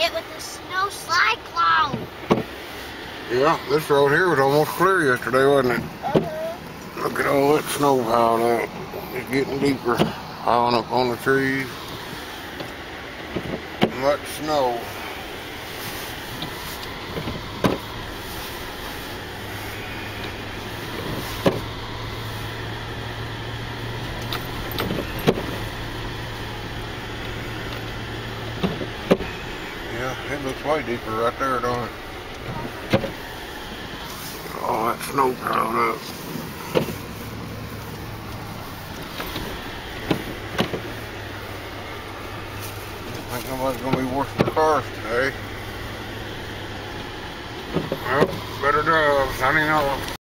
hit with the snow cyclone. Yeah, this road here was almost clear yesterday, wasn't it? Look at all that snow piled up. It's getting deeper, piling up on the trees. Much snow. Yeah, it looks way deeper right there, don't it? All that snow piled up. I think nobody's gonna be washing their cars today. Well, better drive, signing off.